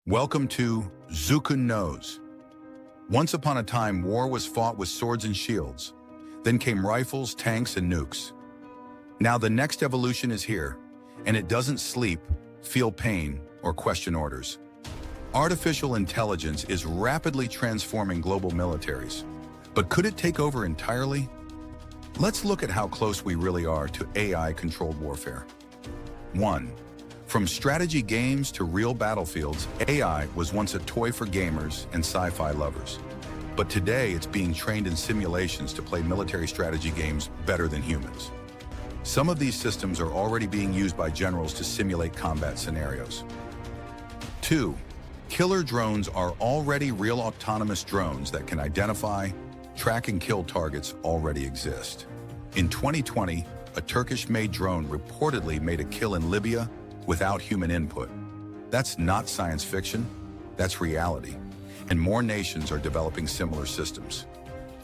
Welcome to Zukkun Knows. Once upon a time, war was fought with swords and shields. Then came rifles, tanks, and nukes. Now the next evolution is here, and it doesn't sleep, feel pain, or question orders. Artificial intelligence is rapidly transforming global militaries. But could it take over entirely? Let's look at how close we really are to AI-controlled warfare. 1. From strategy games to real battlefields, AI was once a toy for gamers and sci-fi lovers. But today, it's being trained in simulations to play military strategy games better than humans. Some of these systems are already being used by generals to simulate combat scenarios. 2. Killer drones are already real autonomous drones that can identify, track, and kill targets already exist. In 2020, a Turkish-made drone reportedly made a kill in Libya without human input. That's not science fiction, that's reality. And more nations are developing similar systems.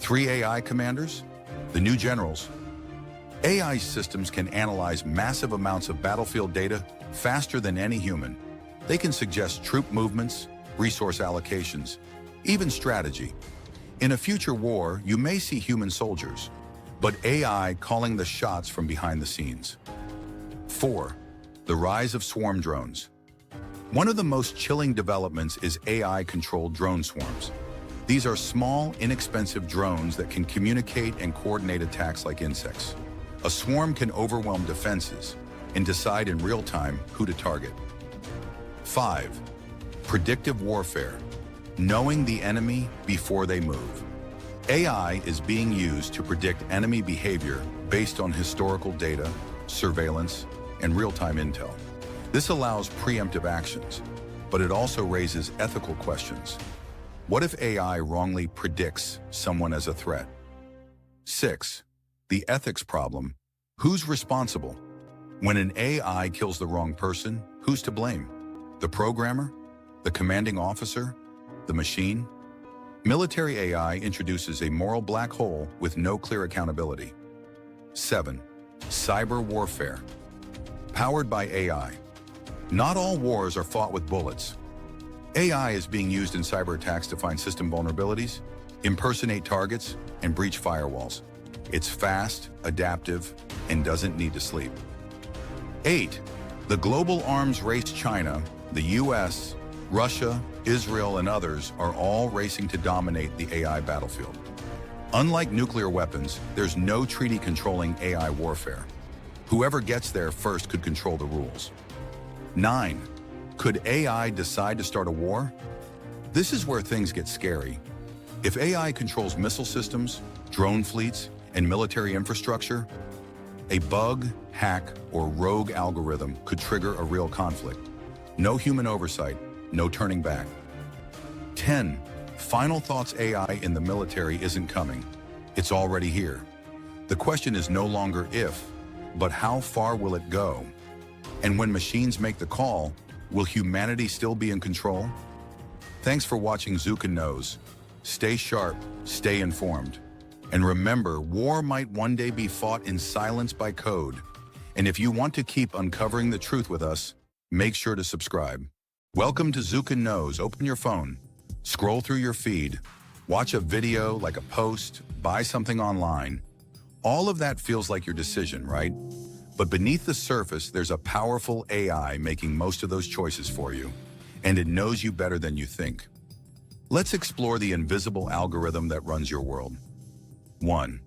3 AI commanders, the new generals. AI systems can analyze massive amounts of battlefield data faster than any human. They can suggest troop movements, resource allocations, even strategy. In a future war, you may see human soldiers, but AI calling the shots from behind the scenes. 4. The rise of swarm drones. One of the most chilling developments is AI-controlled drone swarms. These are small, inexpensive drones that can communicate and coordinate attacks like insects. A swarm can overwhelm defenses and decide in real time who to target. 5. Predictive warfare. Knowing the enemy before they move. AI is being used to predict enemy behavior based on historical data, surveillance, and real-time intel. This allows preemptive actions, but it also raises ethical questions. What if AI wrongly predicts someone as a threat? 6. The ethics problem. Who's responsible? When an AI kills the wrong person, who's to blame? The programmer? The commanding officer? The machine? Military AI introduces a moral black hole with no clear accountability. 7. Cyber warfare. Powered by AI. Not all wars are fought with bullets. AI is being used in cyber attacks to find system vulnerabilities, impersonate targets, and breach firewalls. It's fast, adaptive, and doesn't need to sleep. 8. The global arms race. China, the US, Russia, Israel, and others are all racing to dominate the AI battlefield. Unlike nuclear weapons, there's no treaty controlling AI warfare. Whoever gets there first could control the rules. 9. Could AI decide to start a war? This is where things get scary. If AI controls missile systems, drone fleets, and military infrastructure, a bug, hack, or rogue algorithm could trigger a real conflict. No human oversight, no turning back. 10. Final thoughts. AI in the military isn't coming. It's already here. The question is no longer if, but how far will it go? And when machines make the call, will humanity still be in control? Thanks for watching Zukkun Knows. Stay sharp, stay informed. And remember, war might one day be fought in silence by code. And if you want to keep uncovering the truth with us, make sure to subscribe. Welcome to Zukkun Knows. Open your phone, scroll through your feed, watch a video like a post, buy something online. All of that feels like your decision, right? But beneath the surface, there's a powerful AI making most of those choices for you, and it knows you better than you think. Let's explore the invisible algorithm that runs your world. 1.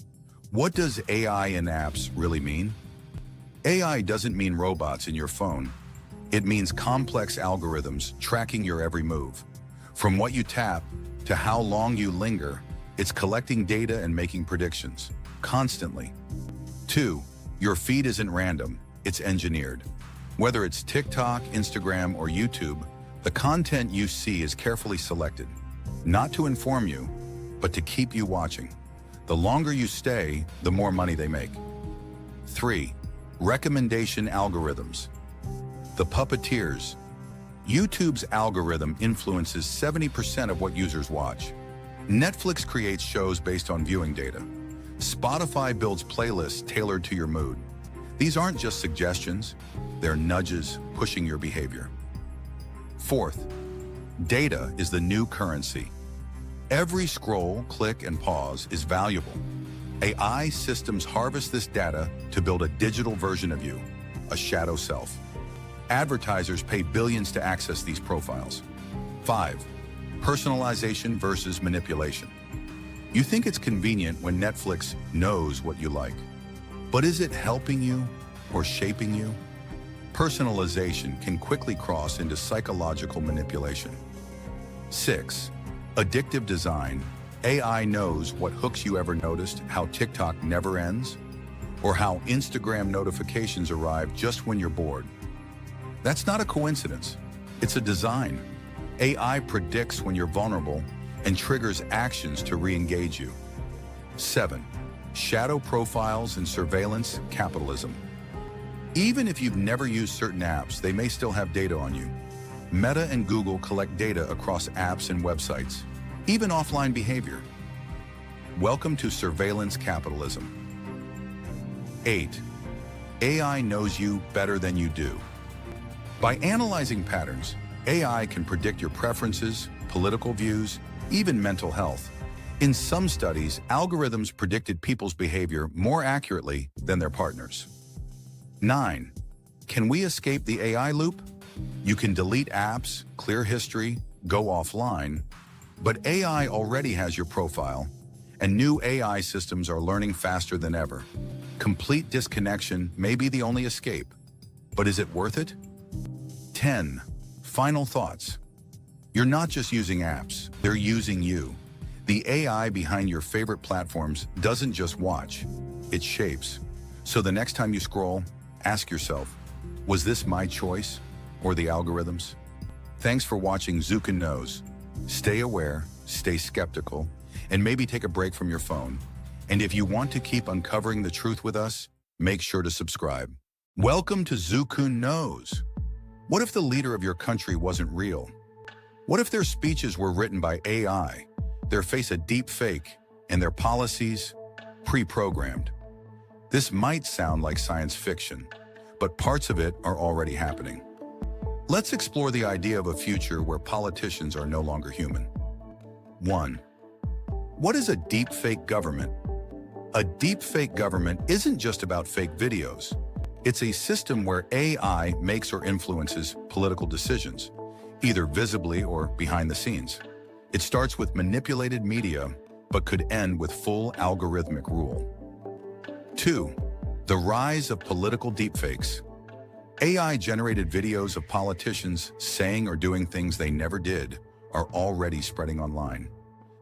What does AI in apps really mean? AI doesn't mean robots in your phone. It means complex algorithms tracking your every move. From what you tap to how long you linger, it's collecting data and making predictions. Constantly. 2. Your feed isn't random, it's engineered. Whether it's TikTok, Instagram, or YouTube, the content you see is carefully selected, not to inform you, but to keep you watching. The longer you stay, the more money they make. 3. Recommendation algorithms. The puppeteers. YouTube's algorithm influences 70% of what users watch. Netflix creates shows based on viewing data. Spotify builds playlists tailored to your mood. These aren't just suggestions, they're nudges pushing your behavior. Fourth, Data is the new currency. Every scroll, click, and pause is valuable. AI systems harvest this data to build a digital version of you, a shadow self. Advertisers pay billions to access these profiles. 5. Personalization versus manipulation. You think it's convenient when Netflix knows what you like. But is it helping you or shaping you? Personalization can quickly cross into psychological manipulation. 6. Addictive design. AI knows what hooks you. Ever noticed how TikTok never ends? Or how Instagram notifications arrive just when you're bored? That's not a coincidence. It's a design. AI predicts when you're vulnerable and triggers actions to re-engage you. 7. Shadow profiles and surveillance capitalism. Even if you've never used certain apps, they may still have data on you. Meta and Google collect data across apps and websites, even offline behavior. Welcome to surveillance capitalism. 8. AI knows you better than you do. By analyzing patterns, AI can predict your preferences, political views, even mental health. In some studies, algorithms predicted people's behavior more accurately than their partners. 9. Can we escape the AI loop? You can delete apps, clear history, go offline, but AI already has your profile, and new AI systems are learning faster than ever. Complete disconnection may be the only escape, but is it worth it? 10. Final thoughts. You're not just using apps, they're using you. The AI behind your favorite platforms doesn't just watch, it shapes. So the next time you scroll, ask yourself, was this my choice or the algorithms? Thanks for watching Zukkun Knows. Stay aware, stay skeptical, and maybe take a break from your phone. And if you want to keep uncovering the truth with us, make sure to subscribe. Welcome to Zukkun Knows. What if the leader of your country wasn't real? What if their speeches were written by AI, their face a deep fake, and their policies pre-programmed? This might sound like science fiction, but parts of it are already happening. Let's explore the idea of a future where politicians are no longer human. 1. What is a deepfake government? A deepfake government isn't just about fake videos. It's a system where AI makes or influences political decisions, either visibly or behind the scenes. It starts with manipulated media, but could end with full algorithmic rule. 2. The rise of political deepfakes. AI-generated videos of politicians saying or doing things they never did are already spreading online.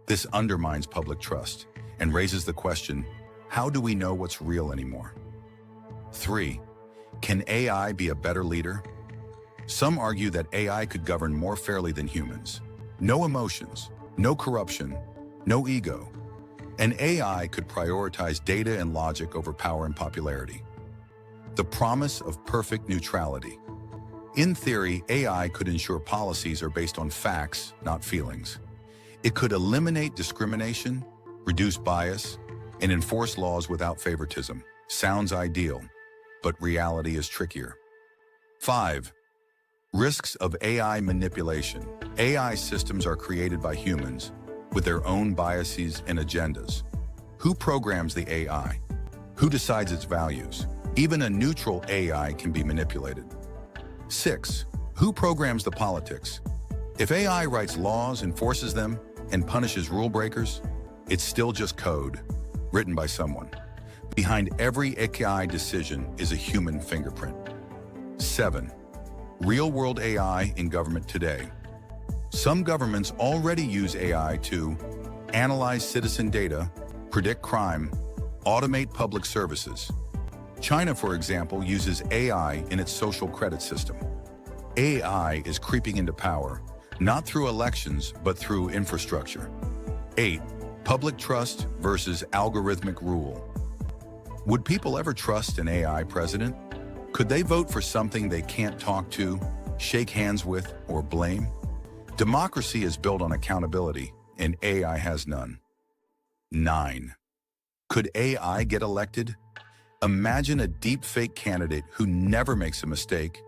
This undermines public trust and raises the question, how do we know what's real anymore? 3. Can AI be a better leader? Some argue that AI could govern more fairly than humans. No emotions, no corruption, no ego. An AI could prioritize data and logic over power and popularity. The promise of perfect neutrality. In theory, AI could ensure policies are based on facts, not feelings. It could eliminate discrimination, reduce bias, and enforce laws without favoritism. Sounds ideal, but reality is trickier. 5. Risks of AI manipulation. AI systems are created by humans with their own biases and agendas. Who programs the AI? Who decides its values? Even a neutral AI can be manipulated. 6. Who programs the politics? If AI writes laws, enforces them, and punishes rule breakers, it's still just code, written by someone. Behind every AI decision is a human fingerprint. 7. Real-world AI in government today. Some governments already use AI to analyze citizen data, predict crime, automate public services. China, for example, uses AI in its social credit system. AI is creeping into power, not through elections, but through infrastructure. 8. Public trust versus algorithmic rule. Would people ever trust an AI president? Could they vote for something they can't talk to, shake hands with, or blame? Democracy is built on accountability, and AI has none. 9. Could AI get elected? Imagine a deepfake candidate who never makes a mistake,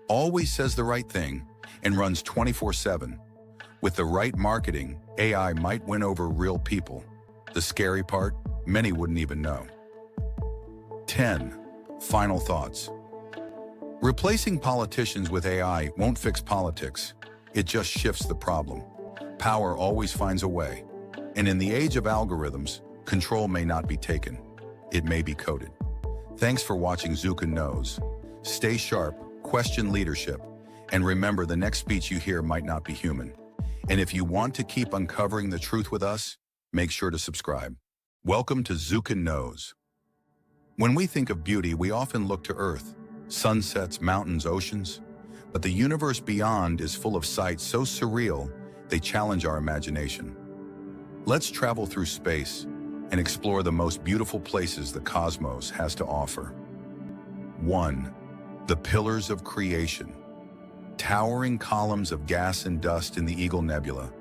always says the right thing, and runs 24/7. With the right marketing, AI might win over real people. The scary part, many wouldn't even know. 10. Final thoughts. Replacing politicians with AI won't fix politics. It just shifts the problem. Power always finds a way. And in the age of algorithms, control may not be taken. It may be coded. Thanks for watching Zukkun Knows. Stay sharp, question leadership, and remember the next speech you hear might not be human. And if you want to keep uncovering the truth with us, make sure to subscribe. Welcome to Zukkun Knows. When we think of beauty, we often look to Earth, sunsets, mountains, oceans. But the universe beyond is full of sights so surreal, they challenge our imagination. Let's travel through space and explore the most beautiful places the cosmos has to offer. 1. The Pillars of Creation. Towering columns of gas and dust in the Eagle Nebula.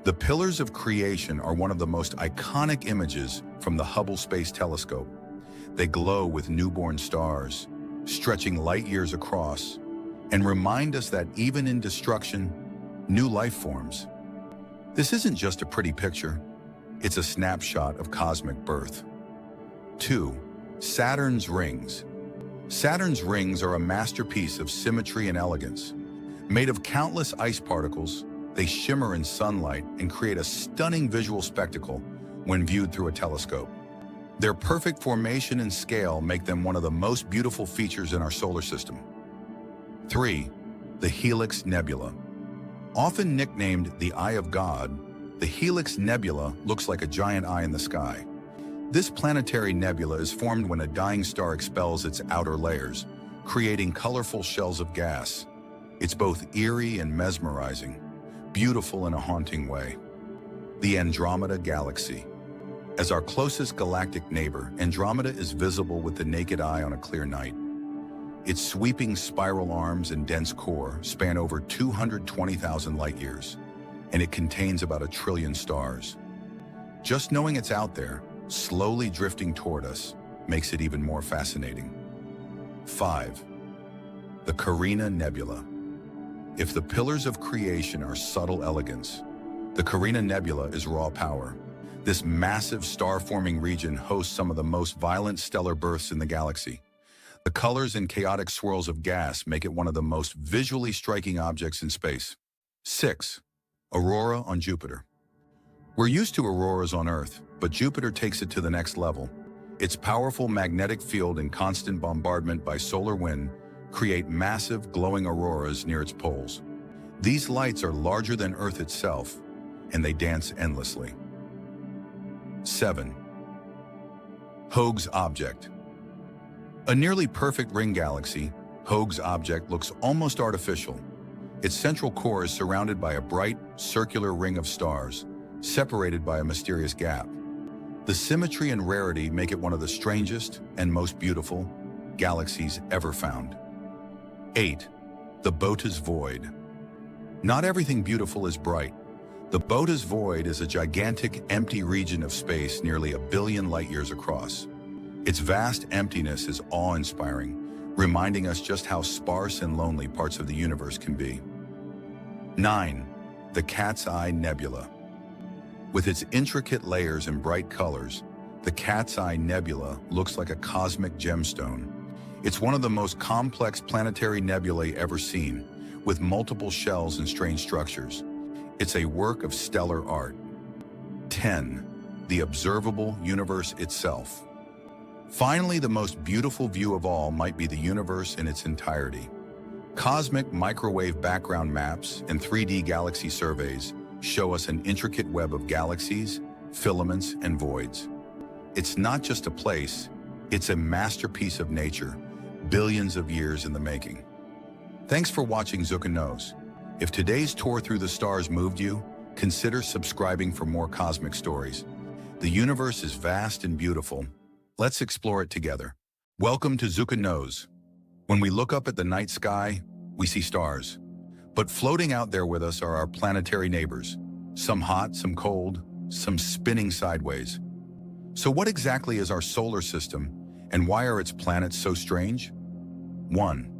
The Pillars of Creation are one of the most iconic images from the Hubble Space Telescope. They glow with newborn stars, stretching light years across, and remind us that even in destruction, new life forms. This isn't just a pretty picture, it's a snapshot of cosmic birth. 2. Saturn's Rings. Saturn's rings are a masterpiece of symmetry and elegance. Made of countless ice particles, they shimmer in sunlight and create a stunning visual spectacle when viewed through a telescope. Their perfect formation and scale make them one of the most beautiful features in our solar system. 3. The Helix Nebula. Often nicknamed the Eye of God, the Helix Nebula looks like a giant eye in the sky. This planetary nebula is formed when a dying star expels its outer layers, creating colorful shells of gas. It's both eerie and mesmerizing, beautiful in a haunting way. The Andromeda Galaxy. As our closest galactic neighbor, Andromeda is visible with the naked eye on a clear night. Its sweeping spiral arms and dense core span over 220,000 light-years, and it contains about 1 trillion stars. Just knowing it's out there, slowly drifting toward us, makes it even more fascinating. 5. The Carina Nebula. If the pillars of creation are subtle elegance, the Carina Nebula is raw power. This massive star-forming region hosts some of the most violent stellar births in the galaxy. The colors and chaotic swirls of gas make it one of the most visually striking objects in space. 6. Aurora on Jupiter. We're used to auroras on Earth, but Jupiter takes it to the next level. Its powerful magnetic field and constant bombardment by solar wind create massive glowing auroras near its poles. These lights are larger than Earth itself, and they dance endlessly. 7. Hoag's Object. A nearly perfect ring galaxy, Hoag's Object looks almost artificial. Its central core is surrounded by a bright, circular ring of stars, separated by a mysterious gap. The symmetry and rarity make it one of the strangest and most beautiful galaxies ever found. 8. The Boötes Void. Not everything beautiful is bright. The Boötes Void is a gigantic, empty region of space nearly 1 billion light-years across. Its vast emptiness is awe-inspiring, reminding us just how sparse and lonely parts of the universe can be. 9. The Cat's Eye Nebula. With its intricate layers and bright colors, the Cat's Eye Nebula looks like a cosmic gemstone. It's one of the most complex planetary nebulae ever seen, with multiple shells and strange structures. It's a work of stellar art. 10. The Observable Universe Itself. Finally, the most beautiful view of all might be the universe in its entirety. Cosmic microwave background maps and 3D galaxy surveys show us an intricate web of galaxies, filaments, and voids. It's not just a place, it's a masterpiece of nature, billions of years in the making. Thanks for watching Zukkun Knows. If today's tour through the stars moved you, consider subscribing for more cosmic stories. The universe is vast and beautiful. Let's explore it together. Welcome to Zukkun Knows. When we look up at the night sky, we see stars. But floating out there with us are our planetary neighbors. Some hot, some cold, some spinning sideways. So what exactly is our solar system, and why are its planets so strange? 1.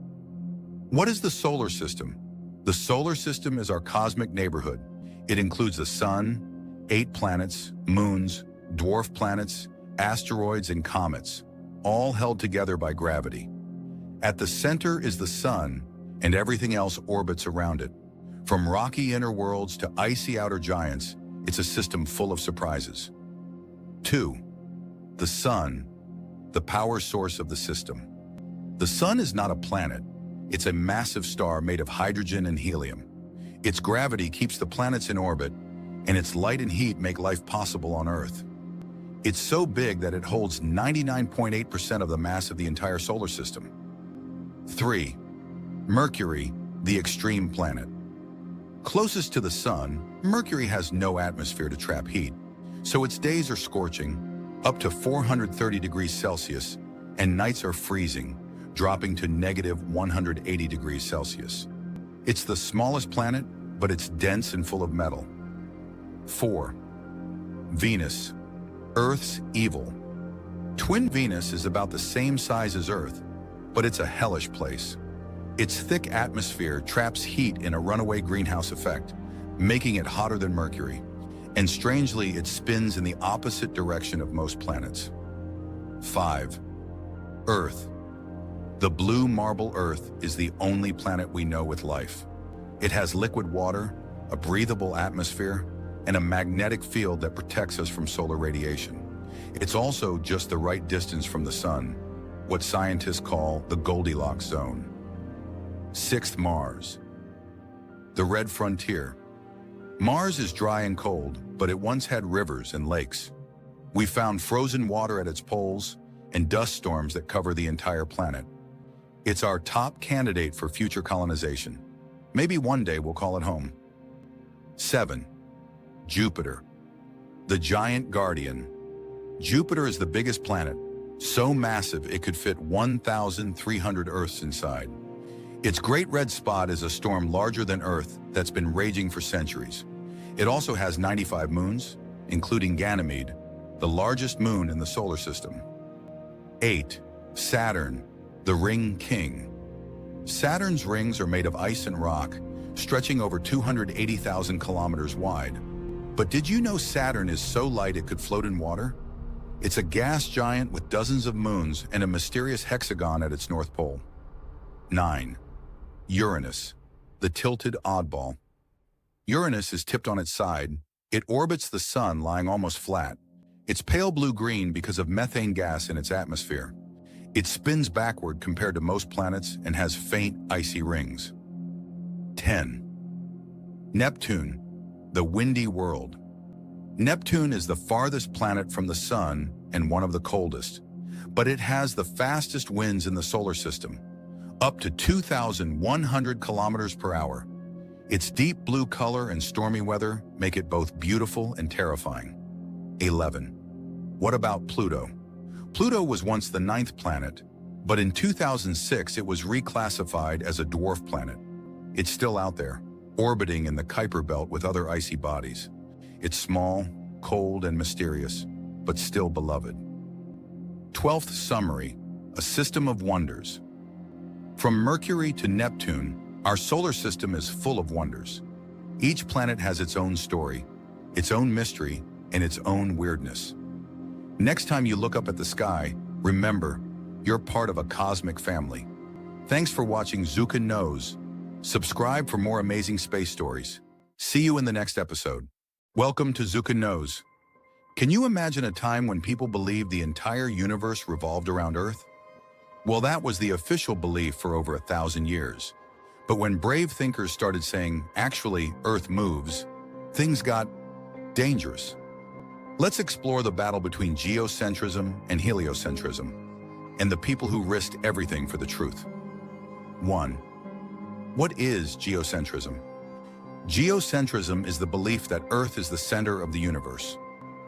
What is the solar system? The solar system is our cosmic neighborhood. It includes the Sun, 8 planets, moons, dwarf planets, asteroids, and comets, all held together by gravity. At the center is the Sun, and everything else orbits around it. From rocky inner worlds to icy outer giants, it's a system full of surprises. 2. The Sun, the power source of the system. The Sun is not a planet. It's a massive star made of hydrogen and helium. Its gravity keeps the planets in orbit, and its light and heat make life possible on Earth. It's so big that it holds 99.8% of the mass of the entire solar system. 3. Mercury, the extreme planet. Closest to the Sun, Mercury has no atmosphere to trap heat, so its days are scorching, up to 430 degrees Celsius, and nights are freezing, dropping to -180 degrees Celsius. It's the smallest planet, but it's dense and full of metal. 4. Venus, Earth's evil. Twin Venus is about the same size as Earth, but it's a hellish place. Its thick atmosphere traps heat in a runaway greenhouse effect, making it hotter than Mercury. And strangely, it spins in the opposite direction of most planets. 5. Earth. The blue marble Earth is the only planet we know with life. It has liquid water, a breathable atmosphere, and a magnetic field that protects us from solar radiation. It's also just the right distance from the Sun, what scientists call the Goldilocks zone. 6. Mars. The red frontier. Mars is dry and cold, but it once had rivers and lakes. We found frozen water at its poles and dust storms that cover the entire planet. It's our top candidate for future colonization. Maybe one day we'll call it home. 7. Jupiter. The giant guardian. Jupiter is the biggest planet, so massive it could fit 1,300 Earths inside. Its great red spot is a storm larger than Earth that's been raging for centuries. It also has 95 moons, including Ganymede, the largest moon in the solar system. 8. Saturn, the ring king. Saturn's rings are made of ice and rock, stretching over 280,000 kilometers wide. But did you know Saturn is so light it could float in water? It's a gas giant with dozens of moons and a mysterious hexagon at its north pole. 9. Uranus, the tilted oddball. Uranus is tipped on its side. It orbits the Sun lying almost flat. It's pale blue-green because of methane gas in its atmosphere. It spins backward compared to most planets and has faint, icy rings. 10. Neptune, the windy world. Neptune is the farthest planet from the Sun and one of the coldest, but it has the fastest winds in the solar system, up to 2,100 kilometers per hour. Its deep blue color and stormy weather make it both beautiful and terrifying. 11. What about Pluto? Pluto was once the 9th planet, but in 2006 it was reclassified as a dwarf planet. It's still out there, orbiting in the Kuiper belt with other icy bodies. It's small, cold, and mysterious, but still beloved. 12th summary, a system of wonders. From Mercury to Neptune, our solar system is full of wonders. Each planet has its own story, its own mystery, and its own weirdness. Next time you look up at the sky, remember, you're part of a cosmic family. Thanks for watching Zukkun Knows. Subscribe for more amazing space stories. See you in the next episode. Welcome to Zukkun Knows. Can you imagine a time when people believed the entire universe revolved around Earth? Well, that was the official belief for over 1,000 years. But when brave thinkers started saying, actually, Earth moves, things got dangerous. Let's explore the battle between geocentrism and heliocentrism, and the people who risked everything for the truth. 1. What is geocentrism? Geocentrism is the belief that Earth is the center of the universe.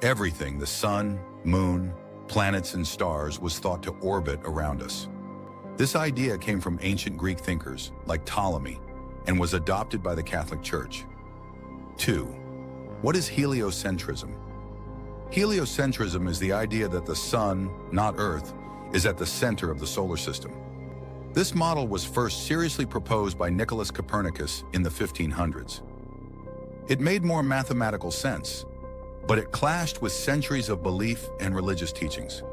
Everything, the sun, moon, planets, and stars, was thought to orbit around us. This idea came from ancient Greek thinkers like Ptolemy and was adopted by the Catholic Church. 2. What is heliocentrism? Heliocentrism is the idea that the sun, not Earth, is at the center of the solar system. This model was first seriously proposed by Nicholas Copernicus in the 1500s. It made more mathematical sense, but it clashed with centuries of belief and religious teachings.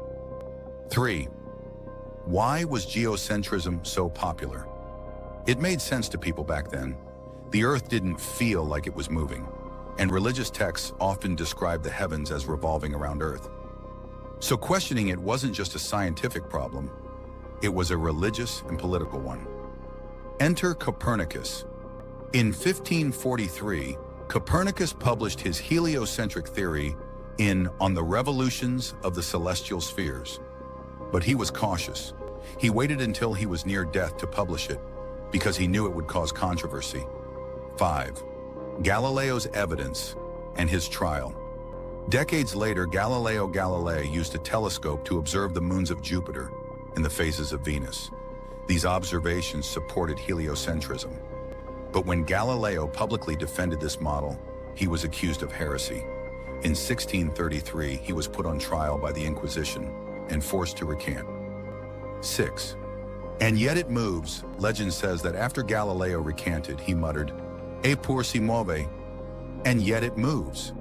3. Why was geocentrism so popular? It made sense to people back then. The Earth didn't feel like it was moving, and religious texts often described the heavens as revolving around Earth. So questioning it wasn't just a scientific problem, it was a religious and political one. Enter Copernicus. In 1543, Copernicus published his heliocentric theory On the Revolutions of the Celestial Spheres. But he was cautious. He waited until he was near death to publish it, because he knew it would cause controversy. 5. Galileo's evidence and his trial. Decades later, Galileo Galilei used a telescope to observe the moons of Jupiter and the phases of Venus. These observations supported heliocentrism. But when Galileo publicly defended this model, he was accused of heresy. In 1633, he was put on trial by the Inquisition and forced to recant. 6. And yet it moves. Legend says that after Galileo recanted, he muttered, "Eppur si muove," and yet it moves.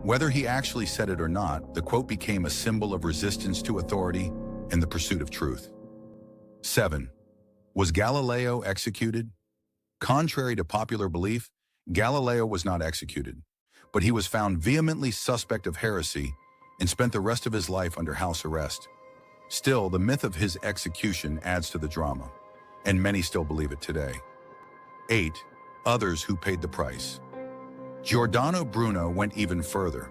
Whether he actually said it or not, the quote became a symbol of resistance to authority and the pursuit of truth. 7. Was Galileo executed? Contrary to popular belief, Galileo was not executed, but he was found vehemently suspect of heresy and spent the rest of his life under house arrest. Still, the myth of his execution adds to the drama, and many still believe it today. 8. Others who paid the price. Giordano Bruno went even further.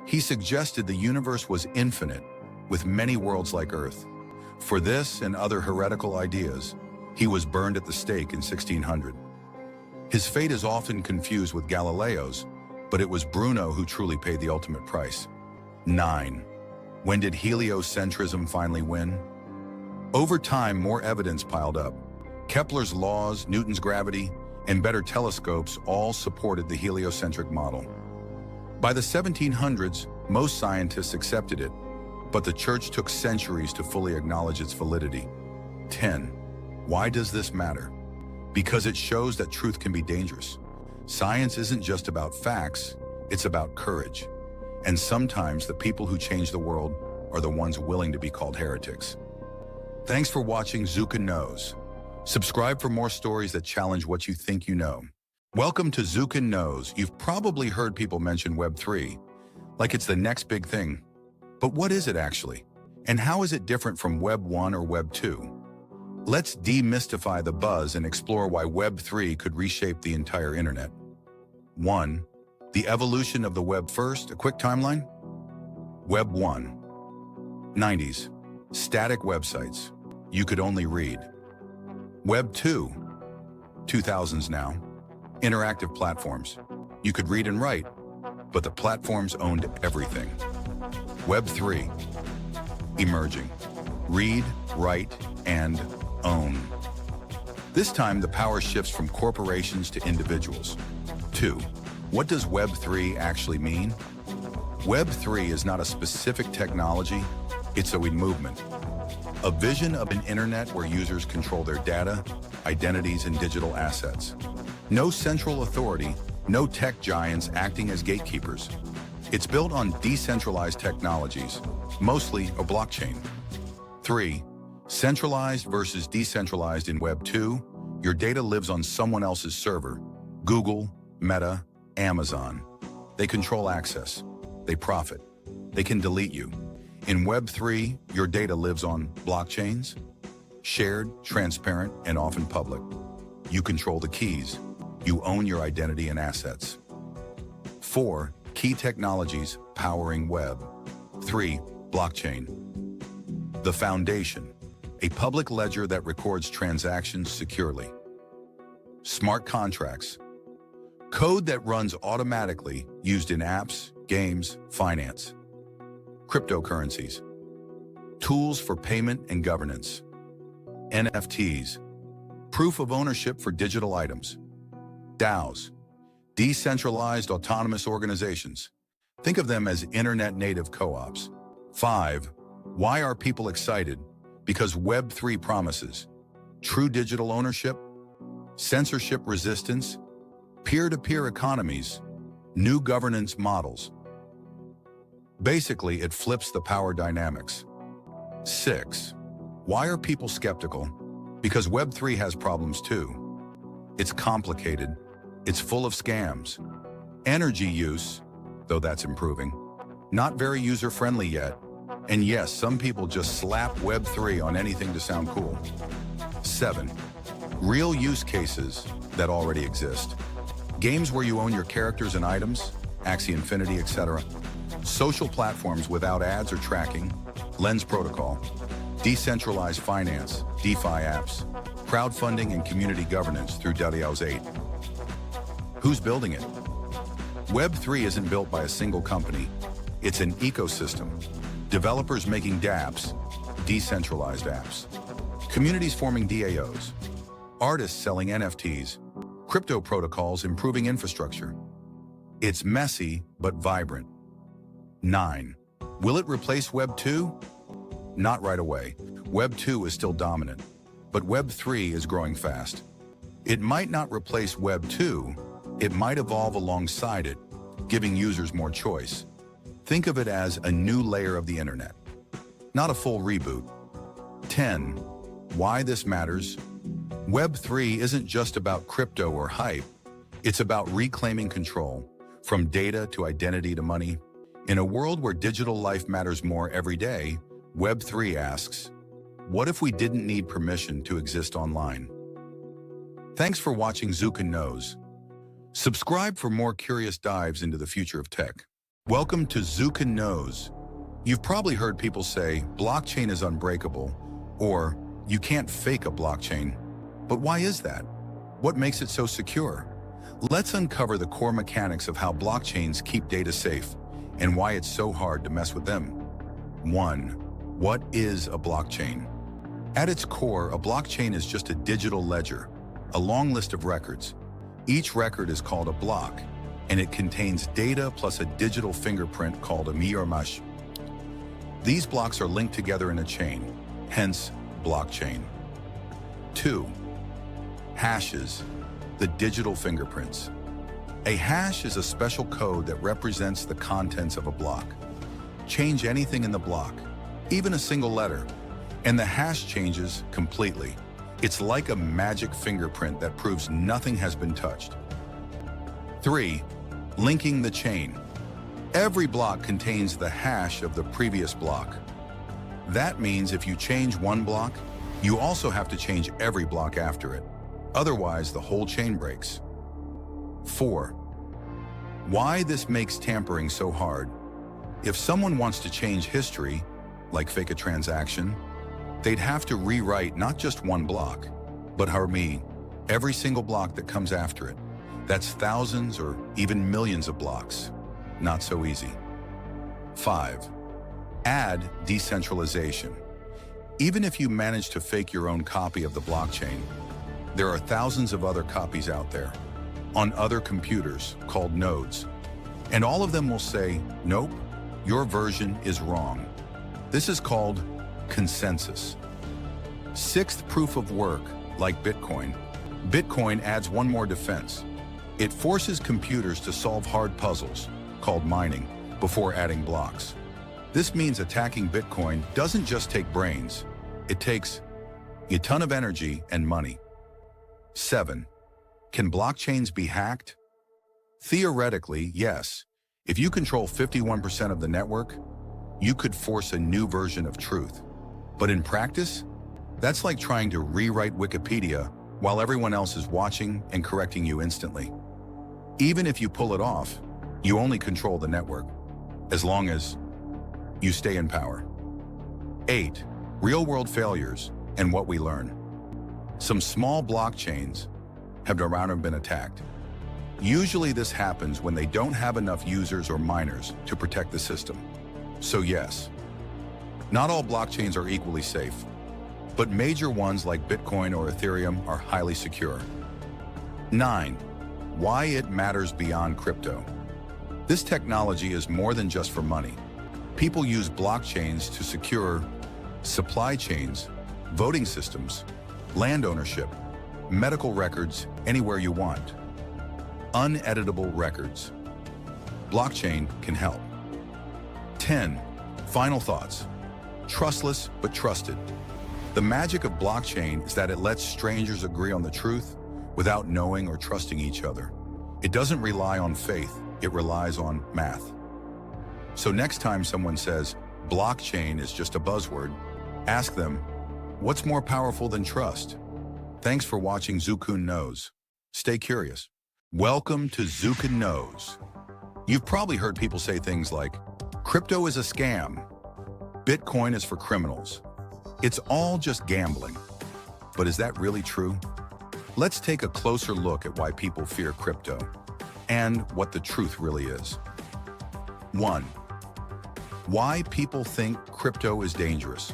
He suggested the universe was infinite, with many worlds like Earth. For this and other heretical ideas, he was burned at the stake in 1600. His fate is often confused with Galileo's, but it was Bruno who truly paid the ultimate price. 9. When did heliocentrism finally win? Over time, more evidence piled up. Kepler's laws, Newton's gravity, and better telescopes all supported the heliocentric model. By the 1700s, most scientists accepted it, but the Church took centuries to fully acknowledge its validity. 10. Why does this matter? Because it shows that truth can be dangerous. Science isn't just about facts, it's about courage. And sometimes the people who change the world are the ones willing to be called heretics. Thanks for watching Zukkun Knows. Subscribe for more stories that challenge what you think you know. Welcome to Zukkun Knows. You've probably heard people mention Web3, like it's the next big thing. But what is it actually? And how is it different from Web 1 or Web 2? Let's demystify the buzz and explore why Web3 could reshape the entire internet. 1. The evolution of the web. First, a quick timeline. Web 1. 90s. Static websites. You could only read. Web 2. 2000s now. Interactive platforms. You could read and write, but the platforms owned everything. Web 3. Emerging. Read, write, and own. This time, the power shifts from corporations to individuals. 2. What does Web 3 actually mean? Web 3 is not a specific technology, it's a movement. A vision of an internet where users control their data, identities, and digital assets. No central authority, no tech giants acting as gatekeepers. It's built on decentralized technologies, mostly a blockchain. 3. Centralized versus decentralized. In Web 2, your data lives on someone else's server. Google, Meta, Amazon. They control access. They profit. They can delete you. In Web 3, your data lives on blockchains, shared, transparent, and often public. You control the keys. You own your identity and assets. 4. Key technologies powering Web 3. Blockchain. The foundation. A public ledger that records transactions securely. Smart contracts. Code that runs automatically, used in apps, games, finance. Cryptocurrencies. Tools for payment and governance. NFTs. Proof of ownership for digital items. DAOs. Decentralized autonomous organizations. Think of them as internet-native co-ops. 5. Why are people excited? Because Web 3 promises true digital ownership, censorship resistance, peer-to-peer economies, New governance models. Basically, it flips the power dynamics. 6. Why are people skeptical? Because Web3 has problems too. It's complicated. It's full of scams. Energy use, though that's improving. Not very user-friendly yet. And yes, some people just slap Web3 on anything to sound cool. 7. Real use cases that already exist. Games where you own your characters and items, Axie Infinity, etc. Social platforms without ads or tracking, Lens Protocol. Decentralized finance, DeFi apps. Crowdfunding and community governance through DAOs 8. Who's building it? Web3 isn't built by a single company. It's an ecosystem. Developers making dApps, decentralized apps. Communities forming DAOs. Artists selling NFTs. Crypto protocols improving infrastructure. It's messy, but vibrant. 9. Will it replace Web 2? Not right away. Web 2 is still dominant, but Web 3 is growing fast. It might not replace Web 2, it might evolve alongside it, giving users more choice. Think of it as a new layer of the internet, not a full reboot. 10. Why this matters? Web 3 isn't just about crypto or hype, it's about reclaiming control, from data to identity to money. In a world where digital life matters more every day, Web 3 asks, what if we didn't need permission to exist online? Thanks for watching Zukkun Knows. Subscribe for more curious dives into the future of tech. Welcome to Zukkun Knows. You've probably heard people say, blockchain is unbreakable, or you can't fake a blockchain. But why is that? What makes it so secure? Let's uncover the core mechanics of how blockchains keep data safe and why it's so hard to mess with them. 1. What is a blockchain? At its core, a blockchain is just a digital ledger, a long list of records. Each record is called a block, and it contains data plus a digital fingerprint called a miromash. These blocks are linked together in a chain, hence blockchain. 2. Hashes, the digital fingerprints. A hash is a special code that represents the contents of a block. Change anything in the block, even a single letter, and the hash changes completely. It's like a magic fingerprint that proves nothing has been touched. 3. Linking the chain. Every block contains the hash of the previous block. That means if you change one block, you also have to change every block after it. Otherwise, the whole chain breaks. 4. Why this makes tampering so hard? If someone wants to change history, like fake a transaction, they'd have to rewrite not just one block, but every single block that comes after it. That's thousands or even millions of blocks. Not so easy. 5. Add decentralization. Even if you manage to fake your own copy of the blockchain, there are thousands of other copies out there, on other computers called nodes. And all of them will say, nope, your version is wrong. This is called consensus. 6th proof of work, like Bitcoin. Bitcoin adds one more defense. It forces computers to solve hard puzzles, called mining, before adding blocks. This means attacking Bitcoin doesn't just take brains, it takes a ton of energy and money. 7. Can blockchains be hacked? Theoretically, yes. If you control 51% of the network, you could force a new version of truth. But in practice, that's like trying to rewrite Wikipedia while everyone else is watching and correcting you instantly. Even if you pull it off, you only control the network, as long as you stay in power. 8. Real-world failures and what we learn. Some small blockchains have been attacked. Usually this happens when they don't have enough users or miners to protect the system. So yes, not all blockchains are equally safe, but major ones like Bitcoin or Ethereum are highly secure. 9. Why it matters beyond crypto. This technology is more than just for money. People use blockchains to secure supply chains, voting systems, land ownership, medical records anywhere you want. Uneditable records. Blockchain can help. 10. Final thoughts. Trustless but trusted. The magic of blockchain is that it lets strangers agree on the truth without knowing or trusting each other. It doesn't rely on faith, it relies on math. So next time someone says, blockchain is just a buzzword, ask them, what's more powerful than trust? Thanks for watching Zukkun Knows. Stay curious. Welcome to Zukkun Knows. You've probably heard people say things like, crypto is a scam. Bitcoin is for criminals. It's all just gambling. But is that really true? Let's take a closer look at why people fear crypto and what the truth really is. 1. Why people think crypto is dangerous.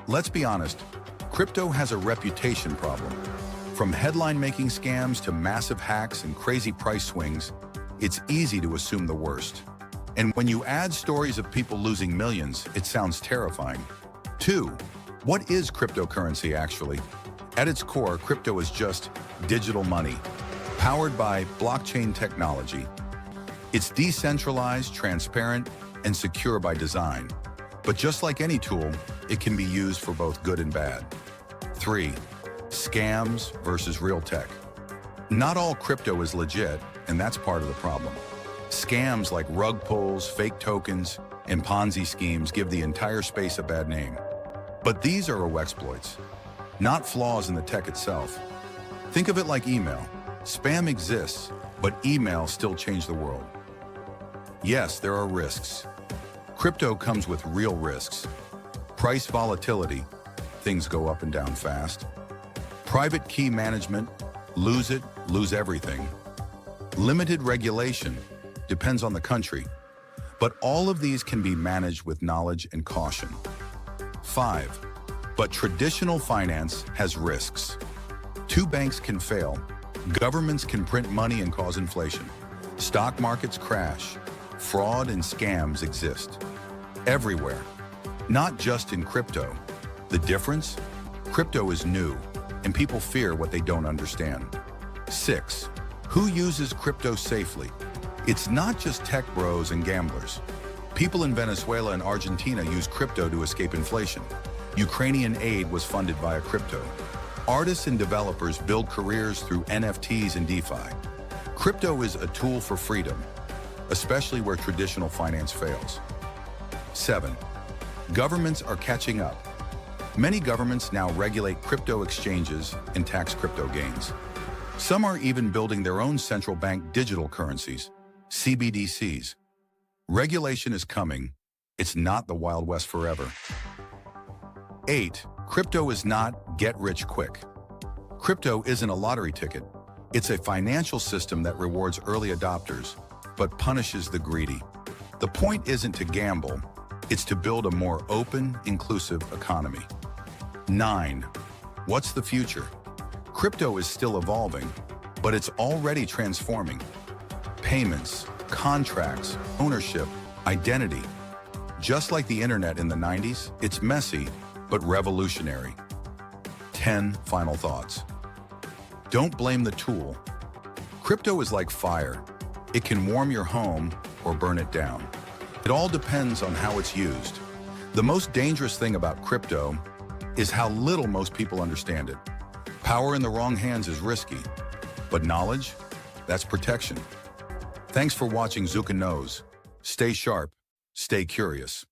Let's be honest, crypto has a reputation problem. From headline-making scams to massive hacks and crazy price swings, it's easy to assume the worst. And when you add stories of people losing millions, it sounds terrifying. 2. What is cryptocurrency actually? At its core, crypto is just digital money, powered by blockchain technology. It's decentralized, transparent, and secure by design. But just like any tool, it can be used for both good and bad. 3. Scams versus real tech. Not all crypto is legit, and that's part of the problem. Scams like rug pulls, fake tokens, and Ponzi schemes give the entire space a bad name. But these are exploits, not flaws in the tech itself. Think of it like email. Spam exists, but email still changed the world. Yes, there are risks. Crypto comes with real risks. Price volatility, things go up and down fast. Private key management, lose it, lose everything. Limited regulation, depends on the country. But all of these can be managed with knowledge and caution. 5. But traditional finance has risks. 2 banks can fail. Governments can print money and cause inflation. Stock markets crash. Fraud and scams exist. Everywhere. Not just in crypto. The difference? Crypto is new, and people fear what they don't understand. 6. Who uses crypto safely? It's not just tech bros and gamblers. People in Venezuela and Argentina use crypto to escape inflation. Ukrainian aid was funded via crypto. Artists and developers build careers through NFTs and DeFi. Crypto is a tool for freedom, especially where traditional finance fails. 7. Governments are catching up. Many governments now regulate crypto exchanges and tax crypto gains. Some are even building their own central bank digital currencies, CBDCs. Regulation is coming. It's not the Wild West forever. 8. Crypto is not get rich quick. Crypto isn't a lottery ticket. It's a financial system that rewards early adopters, but punishes the greedy. The point isn't to gamble, it's to build a more open, inclusive economy. 9. What's the future? Crypto is still evolving, but it's already transforming. Payments, contracts, ownership, identity. Just like the internet in the 90s, it's messy, but revolutionary. 10 final thoughts. Don't blame the tool. Crypto is like fire. It can warm your home or burn it down. It all depends on how it's used. The most dangerous thing about crypto is how little most people understand it. Power in the wrong hands is risky, but knowledge, that's protection. Thanks for watching Zukkun Knows. Stay sharp, stay curious.